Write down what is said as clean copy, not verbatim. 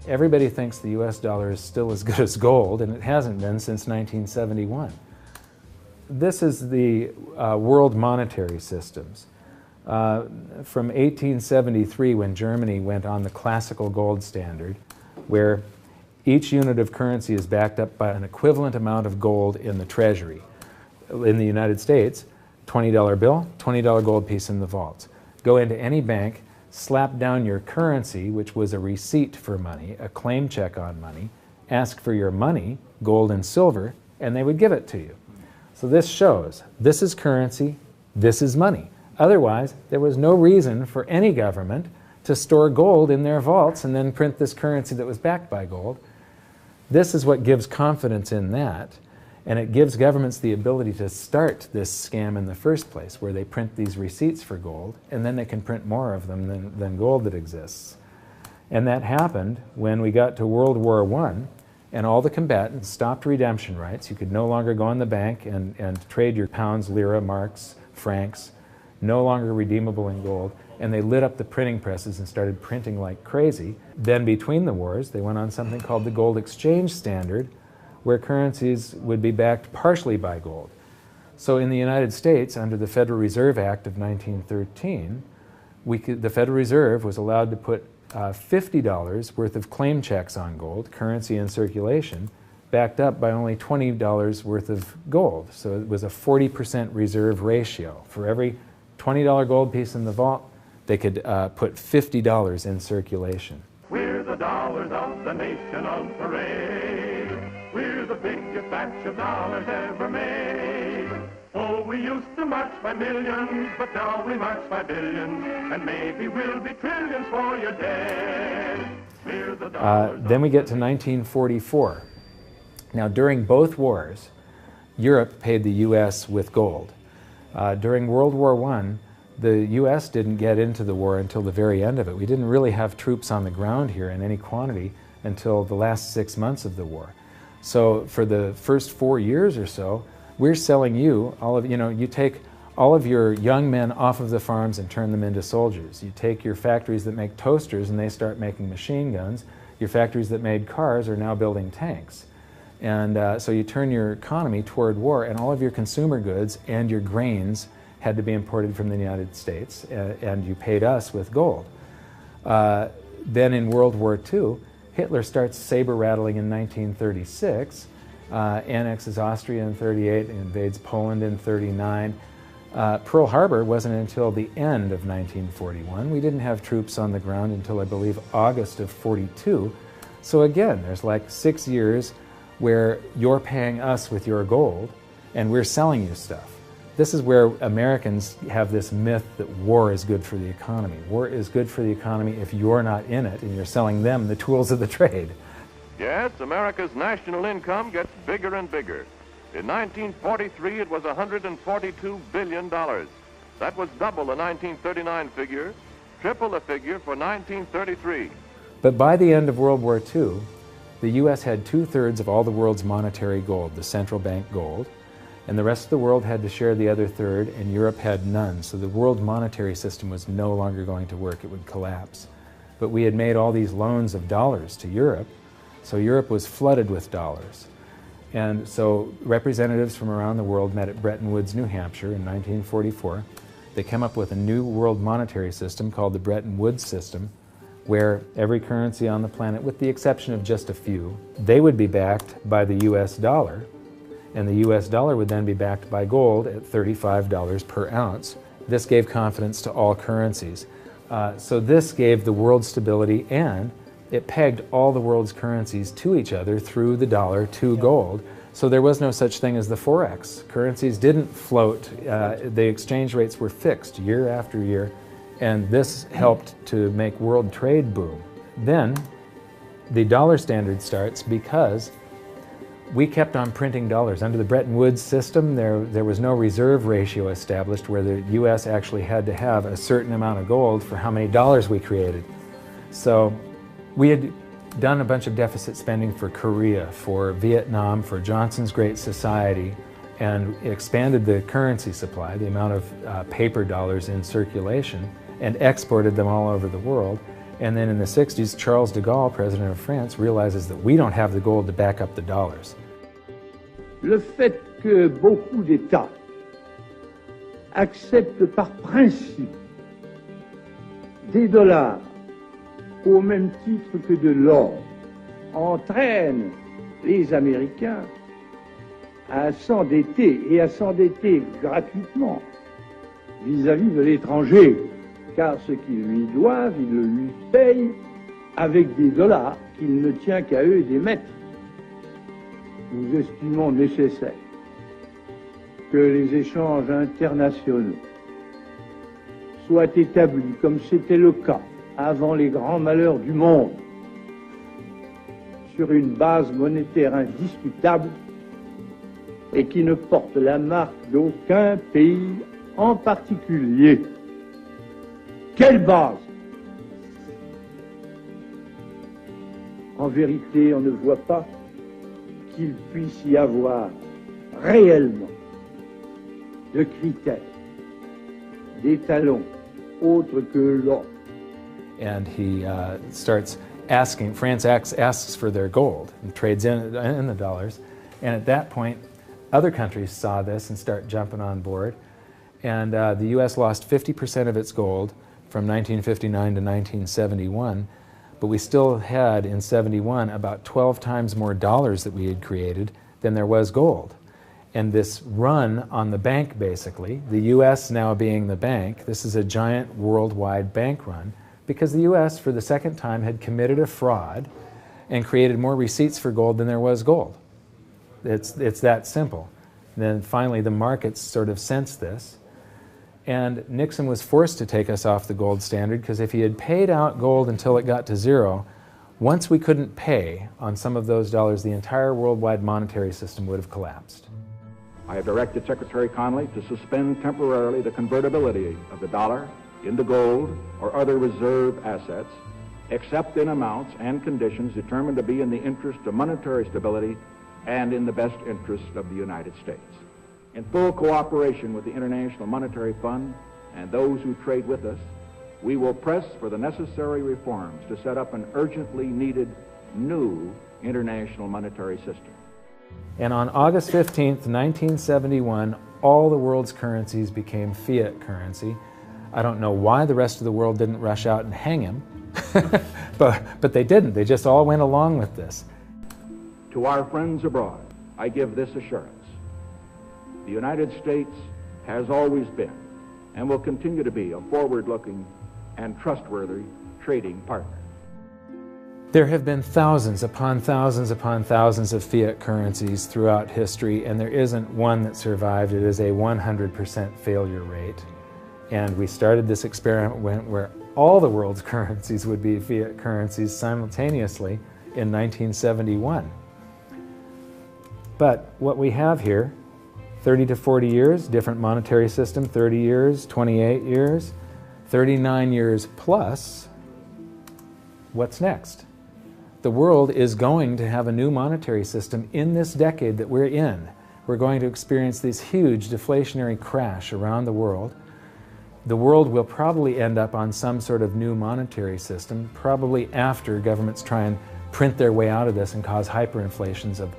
Everybody thinks the US dollar is still as good as gold, and it hasn't been since 1971. This is the world monetary systems. From 1873, when Germany went on the classical gold standard, where each unit of currency is backed up by an equivalent amount of gold in the treasury. In the United States, $20 bill, $20 gold piece in the vaults. Go into any bank, slap down your currency, which was a receipt for money, a claim check on money, ask for your money, gold and silver, and they would give it to you. So this shows, this is currency, this is money. Otherwise, there was no reason for any government to store gold in their vaults and then print this currency that was backed by gold. This is what gives confidence in that, and it gives governments the ability to start this scam in the first place, where they print these receipts for gold, and then they can print more of them than gold that exists. And that happened when we got to World War I, and all the combatants stopped redemption rights. You could no longer go in the bank and trade your pounds, lira, marks, francs, no longer redeemable in gold, and they lit up the printing presses and started printing like crazy. Then between the wars, they went on something called the gold exchange standard, where currencies would be backed partially by gold. So in the United States, under the Federal Reserve Act of 1913, the Federal Reserve was allowed to put $50 worth of claim checks on gold, currency in circulation, backed up by only $20 worth of gold. So it was a 40% reserve ratio. For every $20 gold piece in the vault, they could put $50 in circulation. We're the dollars of the nation on parade. We're the biggest batch of dollars ever made. Oh, we used to march by millions, but now we march by billions, and maybe we'll be trillions for your dead. We're the dollars. Then we get to 1944. Now, during both wars, Europe paid the U.S. with gold. During World War I, the U.S. didn't get into the war until the very end of it. We didn't really have troops on the ground here in any quantity until the last 6 months of the war. So for the first 4 years or so, we're selling you all of, you take all of your young men off of the farms and turn them into soldiers. You take your factories that make toasters and they start making machine guns. Your factories that made cars are now building tanks. And so you turn your economy toward war, and all of your consumer goods and your grains had to be imported from the United States, and you paid us with gold. Then in World War II, Hitler starts saber rattling in 1936, annexes Austria in 1938, invades Poland in 1939. Pearl Harbor wasn't until the end of 1941. We didn't have troops on the ground until, I believe, August of 1942. So again, there's like 6 years where you're paying us with your gold and we're selling you stuff. This is where Americans have this myth that war is good for the economy. War is good for the economy if you're not in it and you're selling them the tools of the trade. Yes, America's national income gets bigger and bigger. In 1943, it was $142 billion. That was double the 1939 figure, triple the figure for 1933. But by the end of World War II, the U.S. had 2/3 of all the world's monetary gold, the central bank gold, and the rest of the world had to share the other third, and Europe had none. So the world monetary system was no longer going to work. It would collapse. But we had made all these loans of dollars to Europe, so Europe was flooded with dollars. And so representatives from around the world met at Bretton Woods, New Hampshire in 1944. They came up with a new world monetary system called the Bretton Woods system, where every currency on the planet, with the exception of just a few, they would be backed by the US dollar, and the US dollar would then be backed by gold at $35 per ounce. This gave confidence to all currencies. So this gave the world stability, and it pegged all the world's currencies to each other through the dollar to gold. So there was no such thing as the Forex. Currencies didn't float. The exchange rates were fixed year after year, and this helped to make world trade boom. Then the dollar standard starts because we kept on printing dollars. Under the Bretton Woods system, there was no reserve ratio established where the US actually had to have a certain amount of gold for how many dollars we created. So we had done a bunch of deficit spending for Korea, for Vietnam, for Johnson's Great Society, and expanded the currency supply, the amount of paper dollars in circulation, and exported them all over the world. And then in the 60s, Charles de Gaulle, president of France, realizes that we don't have the gold to back up the dollars. Le fait que beaucoup d'États acceptent par principe des dollars au même titre que de l'or entraîne les Américains à s'endetter et à s'endetter gratuitement vis-à-vis de l'étranger, car ce qu'ils lui doivent, ils le lui payent avec des dollars qu'il ne tient qu'à eux d'émettre. Nous estimons nécessaire que les échanges internationaux soient établis comme c'était le cas avant les grands malheurs du monde, sur une base monétaire indiscutable et qui ne porte la marque d'aucun pays en particulier. Quelle base? En vérité, on ne voit pas qu'il puisse y avoir réellement de critères, d'étalons autres que l'or. And he starts asking, France asks for their gold and trades in the dollars. And at that point, other countries saw this and start jumping on board. And the U.S. lost 50% of its gold from 1959 to 1971. But we still had, in 71, about 12 times more dollars that we had created than there was gold. And this run on the bank, basically, the U.S. now being the bank, this is a giant worldwide bank run, because the U.S., for the second time, had committed a fraud and created more receipts for gold than there was gold. It's that simple. And then finally, the markets sort of sensed this. And Nixon was forced to take us off the gold standard, because if he had paid out gold until it got to zero, once we couldn't pay on some of those dollars, the entire worldwide monetary system would have collapsed. I have directed Secretary Connally to suspend temporarily the convertibility of the dollar into gold or other reserve assets, except in amounts and conditions determined to be in the interest of monetary stability and in the best interest of the United States. In full cooperation with the International Monetary Fund and those who trade with us, we will press for the necessary reforms to set up an urgently needed new international monetary system. And on August 15th, 1971, all the world's currencies became fiat currency. I don't know why the rest of the world didn't rush out and hang him, but they didn't. They just all went along with this. To our friends abroad, I give this assurance. The United States has always been and will continue to be a forward-looking and trustworthy trading partner. There have been thousands upon thousands upon thousands of fiat currencies throughout history, and there isn't one that survived. It is a 100% failure rate. And we started this experiment where all the world's currencies would be fiat currencies simultaneously in 1971. But what we have here, 30 to 40 years, different monetary system, 30 years, 28 years, 39 years plus, what's next? The world is going to have a new monetary system in this decade that we're in. We're going to experience this huge deflationary crash around the world. The world will probably end up on some sort of new monetary system, probably after governments try and print their way out of this and cause hyperinflations of